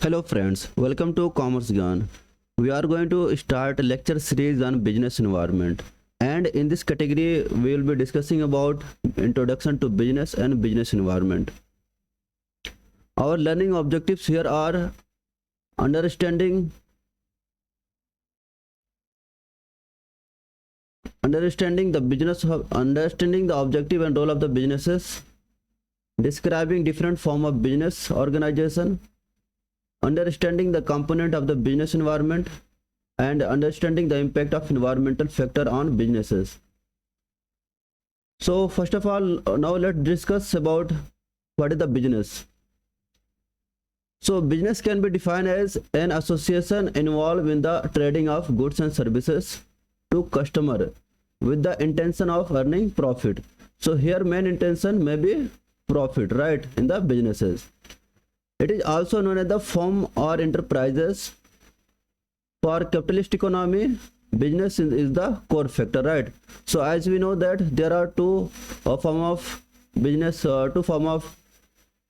Hello friends, welcome to Commerce Gyan. We are going to start a lecture series on business environment, and in this category we will be discussing about introduction to business and business environment. Our learning objectives here are understanding understanding the objective and role of the businesses, describing different form of business organization, understanding the component of the business environment, and understanding the impact of environmental factor on businesses. So first of all, now let's discuss about what is the business. So business can be defined as an association involved in the trading of goods and services to customer with the intention of earning profit. So here main intention may be profit, right, in the businesses. It is also known as the firm or enterprises. For capitalist economy, business is the core factor, right? So as we know that there are two form of business, two form of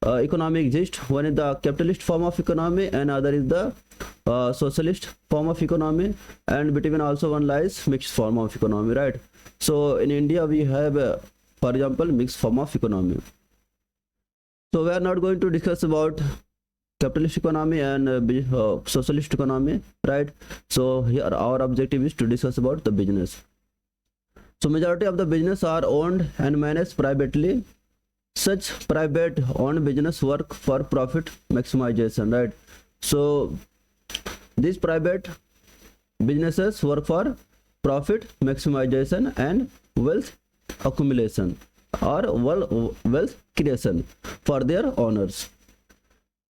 economy exist. One is the capitalist form of economy and other is the socialist form of economy, and between also one lies mixed form of economy, right? So in India we have for example mixed form of economy. So we are not going to discuss about capitalist economy and socialist economy, right? So here our objective is to discuss about the business. So majority of the business are owned and managed privately. Such private owned business work for profit maximization, right? So these private businesses work for profit maximization and wealth accumulation or wealth creation for their owners.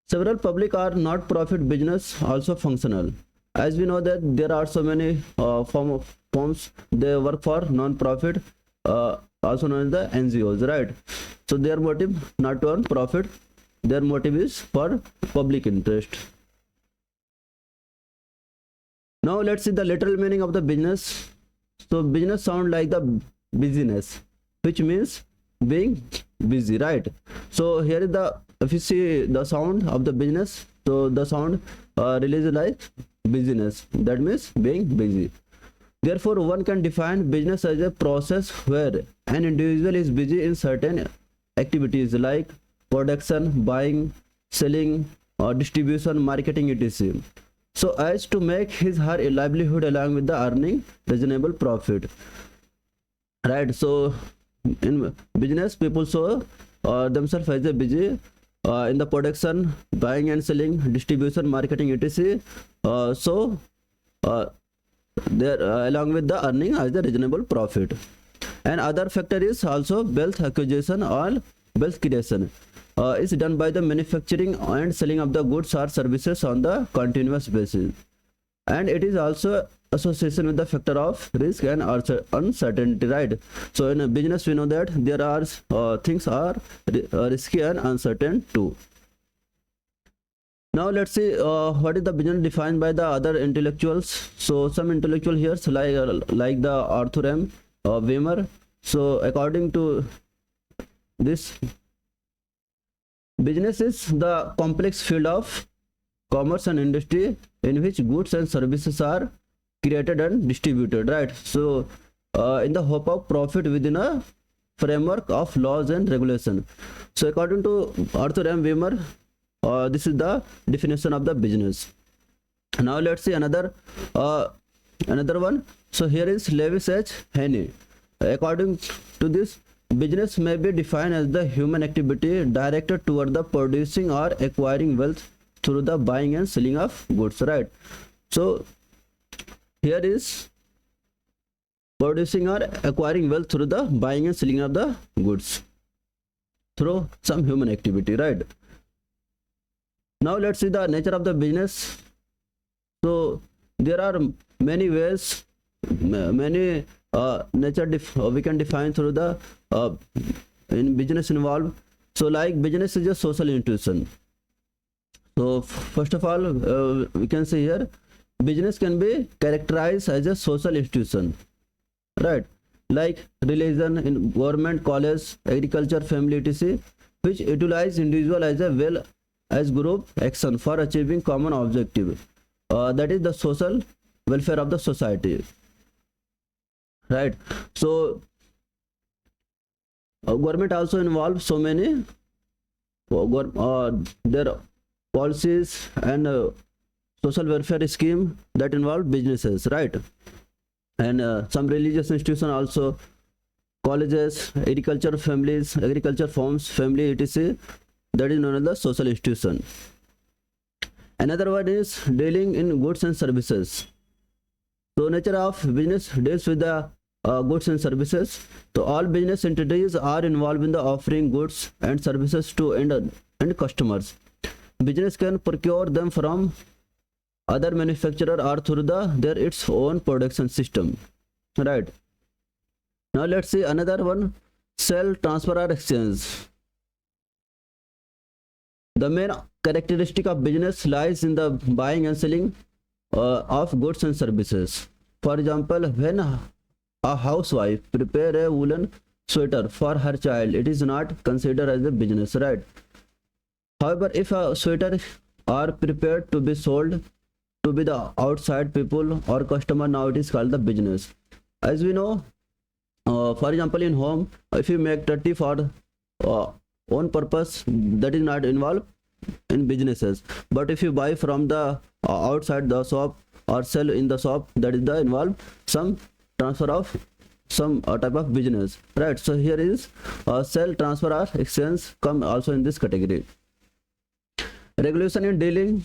Several public or not profit business also functional. As we know that there are so many forms they work for non-profit, also known as the NGOs, right? So their motive not to earn profit, their motive is for public interest. Now let's see the literal meaning of the business. So business sound like the busyness, which means being busy, right? So here is the, if you see the sound of the business, so the sound releases like busyness, that means being busy. Therefore one can define business as a process where an individual is busy in certain activities like production, buying, selling, distribution, marketing, etc., so as to make his her livelihood along with the earning reasonable profit, right? So in business people show themselves as a busy in the production, buying and selling, distribution, marketing, etc., there along with the earning as the reasonable profit. And other factor is also wealth acquisition or wealth creation is done by the manufacturing and selling of the goods or services on the continuous basis, and it is also association with the factor of risk and uncertainty, right? So in a business we know that there are things are risky and uncertain too. Now let's see what is the business defined by the other intellectuals. So some intellectual here, so like the Arthur M. Weimer. So according to this, business is the complex field of commerce and industry in which goods and services are created and distributed, right? So in the hope of profit within a framework of laws and regulation. So according to Arthur M. Weimer, this is the definition of the business. Now let's see another one. So here is Lewis H. Haney. According to this, business may be defined as the human activity directed toward the producing or acquiring wealth through the buying and selling of goods, right? So here is producing or acquiring wealth through the buying and selling of the goods through some human activity, right? Now let's see the nature of the business. So there are many ways, many nature we can define through the in business involved. So like business is a social institution. So first of all we can say here business can be characterized as a social institution, right? Like religion, in government, college, agriculture, family, etc., which utilize individual as a well as group action for achieving common objective, that is the social welfare of the society, right? So government also involves so many their policies and social welfare scheme that involve businesses, right? And some religious institution also, colleges, agriculture farms, family, etc. That is known as the social institution. Another one is dealing in goods and services. So nature of business deals with the goods and services. So all business entities are involved in the offering goods and services to end customers. Business can procure them from other manufacturer or through their its own production system, right? Now let's see another one, sell, transfer or exchange. The main characteristic of business lies in the buying and selling of goods and services. For example, when a housewife prepare a woolen sweater for her child, it is not considered as a business, right? However, if a sweater are prepared to be sold to be the outside people or customer, now it is called the business. As we know, for example, in home, if you make 30 for own purpose, that is not involved in businesses. But if you buy from the outside the shop or sell in the shop, that is the involved some transfer of some type of business, right? So here is sell, transfer or exchange come also in this category. Regulation in dealing.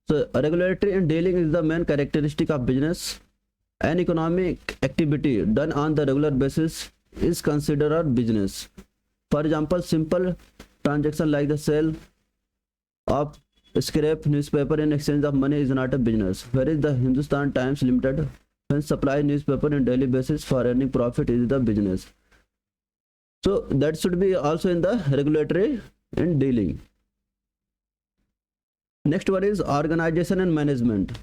So regulatory in dealing is the main characteristic of business. An economic activity done on the regular basis is considered a business. For example, simple transaction like the sale of scrap newspaper in exchange of money is not a business. Whereas the Hindustan Times Limited, when supply newspaper on daily basis for earning profit, is the business. So that should be also in the regulatory in dealing. Next one is organization and management.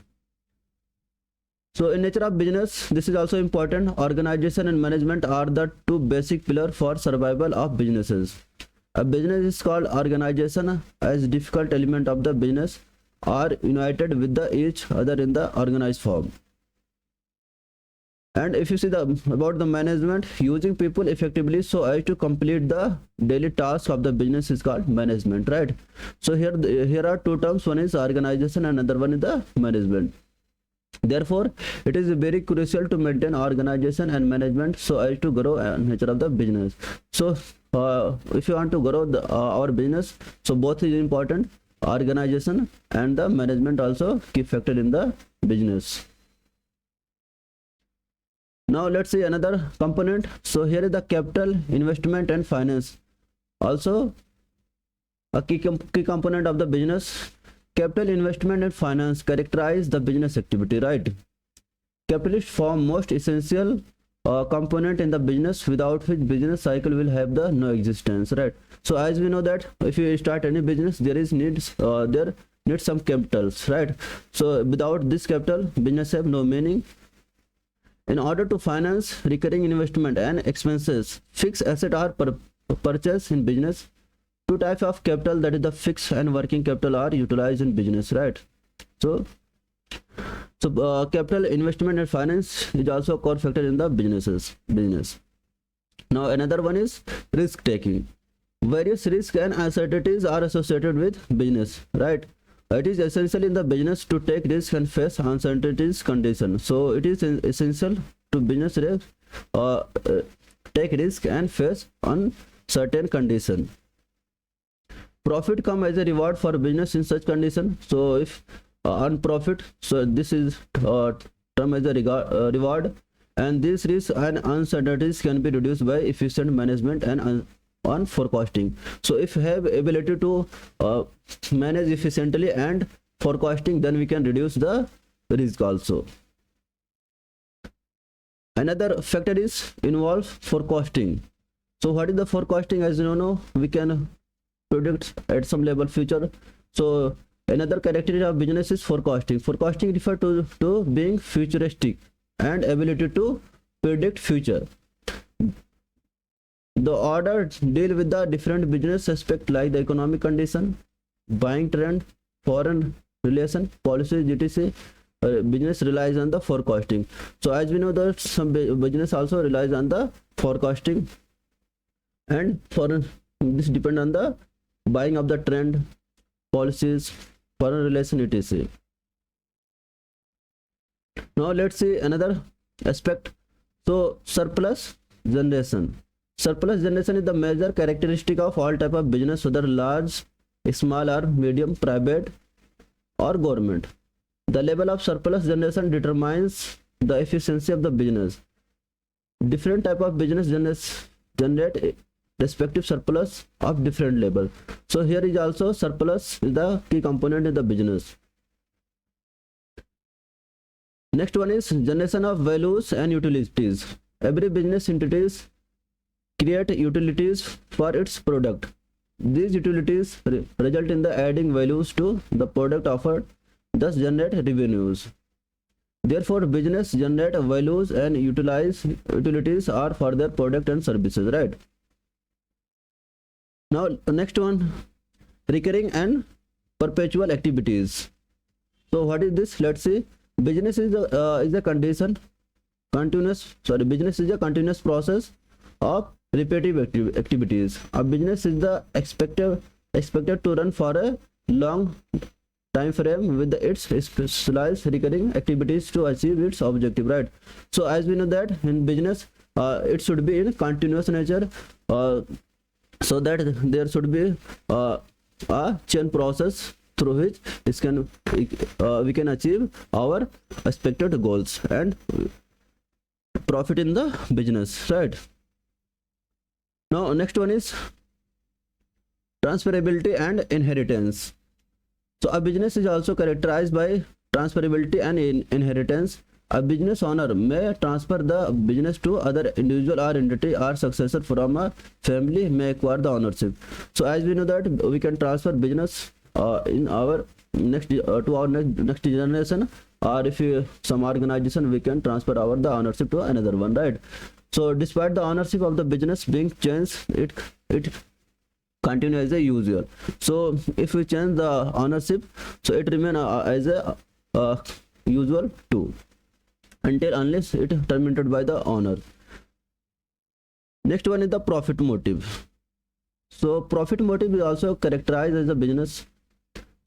So in nature of business, this is also important. Organization and management are the two basic pillars for survival of businesses. A business is called organization as difficult element of the business are united with the each other in the organized form. And if you see about the management, using people effectively so as to complete the daily task of the business is called management, right? So here are two terms, one is organization and another one is the management. Therefore, it is very crucial to maintain organization and management so as to grow nature of the business. So if you want to grow our business, so both is important, organization and the management also key factor in the business. Now let's see another component. So here is the capital, investment and finance. Also a key component of the business. Capital, investment and finance characterize the business activity, right? Capitalists form most essential component in the business, without which business cycle will have the no existence, right? So as we know that if you start any business, there needs some capitals, right? So without this capital, business have no meaning. In order to finance recurring investment and expenses, fixed assets are purchased in business. Two types of capital, that is the fixed and working capital, are utilized in business, right? So capital, investment and finance is also a core factor in the business. Now another one is risk taking. Various risks and uncertainties are associated with business, right? It is essential in the business to take risks and face uncertainties condition. So it is essential to business take risk and face uncertain condition. Profit come as a reward for business in such condition. So if earn profit, so this is term as a reward, and these risks and uncertainties can be reduced by efficient management and on forecasting. So if you have ability to manage efficiently and forecasting, then we can reduce the risk also. Another factor is involves forecasting. So what is the forecasting? As you know, we can predict at some level future. So another characteristic of business is forecasting. Forecasting refers to being futuristic and ability to predict future. The order deal with the different business aspect like the economic condition, buying trend, foreign relation, policies, etc. Business relies on the forecasting. So as we know that some business also relies on the forecasting, and foreign, this depend on the buying of the trend, policies, foreign relation, etc. Now let's see another aspect. So surplus generation. Surplus generation is the major characteristic of all type of business, whether large, small or medium, private or government. The level of surplus generation determines the efficiency of the business. Different type of business generate respective surplus of different level. So here is also surplus is the key component in the business. Next one is generation of values and utilities. Every business entities create utilities for its product. These utilities result in the adding values to the product offered, thus generate revenues. Therefore, business generate values and utilities are for their product and services, right? Now, next one, recurring and perpetual activities. So, what is this? Let's see. Business is a business is a continuous process of repetitive activities. A business is the expected to run for a long time frame with its specialized recurring activities to achieve its objective, right? So as we know that in business it should be in continuous nature, so that there should be a chain process through which we can achieve our expected goals and profit in the business, right? Now next one is transferability and inheritance. So a business is also characterized by transferability and inheritance. A business owner may transfer the business to other individual or entity, or successor from a family may acquire the ownership. So as we know that we can transfer business in our next to our next generation, or if some organization we can transfer the ownership to another one, right? So despite the ownership of the business being changed, it continue as a usual. So if we change the ownership, so it remain as a usual too, unless it terminated by the owner. Next one is the profit motive. So profit motive is also characterized as a business.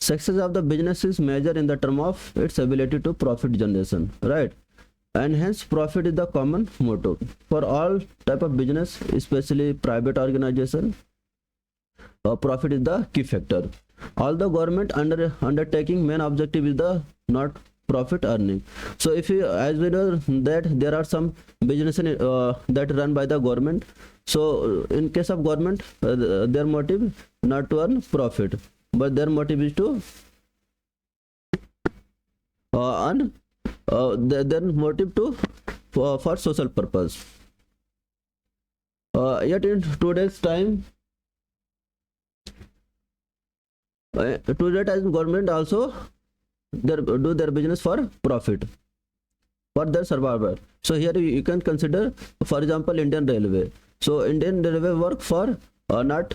Success of the business is measured in the term of its ability to profit generation, right? And hence profit is the common motto for all type of business, especially private organization. Profit is the key factor. Although government undertaking main objective is the not profit earning. So if you, as we know that there are some businesses that run by the government. So in case of government, their motive not to earn profit, but their motive is to earn their motive to for social purpose. Yet in today's time, today time government also do their business for profit, for their survival. So here you can consider, for example, Indian Railway. So Indian Railway work for not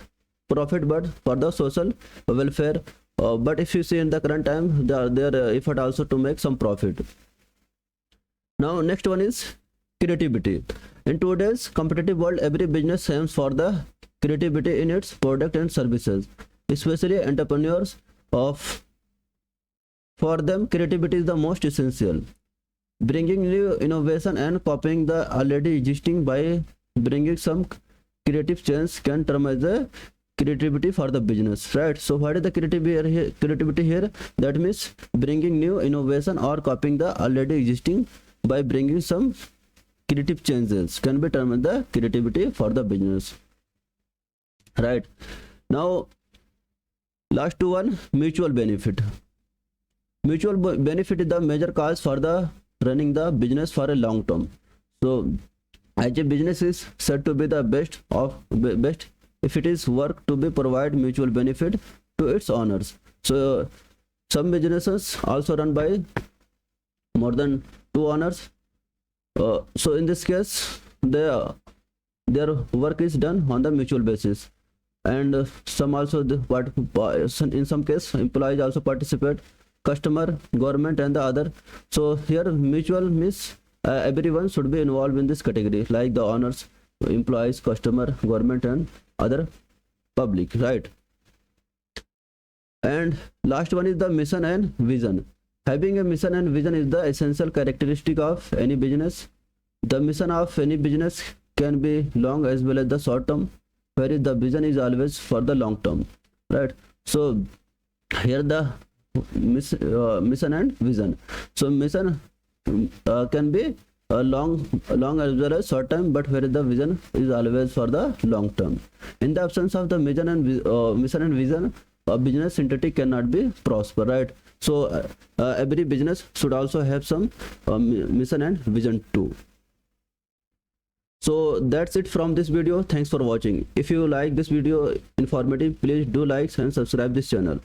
profit but for the social welfare. But if you see in the current time, their effort also to make some profit. Now next one is creativity. In today's competitive world, every business aims for the creativity in its product and services, especially entrepreneurs. For them, creativity is the most essential. Bringing new innovation and copying the already existing by bringing some creative change can term as a creativity for the business, right? So what is the creativity here? That means bringing new innovation or copying the already existing by bringing some creative changes can be termed as the creativity for the business, right? Now last one, mutual benefit. Mutual benefit is the major cause for the running the business for a long term. So as a business is said to be the best if it is work to be provide mutual benefit to its owners. So some businesses also run by more than 2 owners. So in this case, their work is done on the mutual basis. and some also the what in some case employees also participate, customer, government and the other. So here mutual means everyone should be involved in this category, like the owners, employees, customer, government and other public, right? And last one is the mission and vision. Having a mission and vision is the essential characteristic of any business. The mission of any business can be long as well as the short term, whereas the vision is always for the long term, right? So here the mission and vision. So mission can be long as well as short term, but whereas the vision is always for the long term. In the absence of the mission and vision, a business entity cannot be prosper, right? So every business should also have some mission and vision too. So that's it from this video. Thanks for watching. If you like this video informative, please do like and subscribe this channel.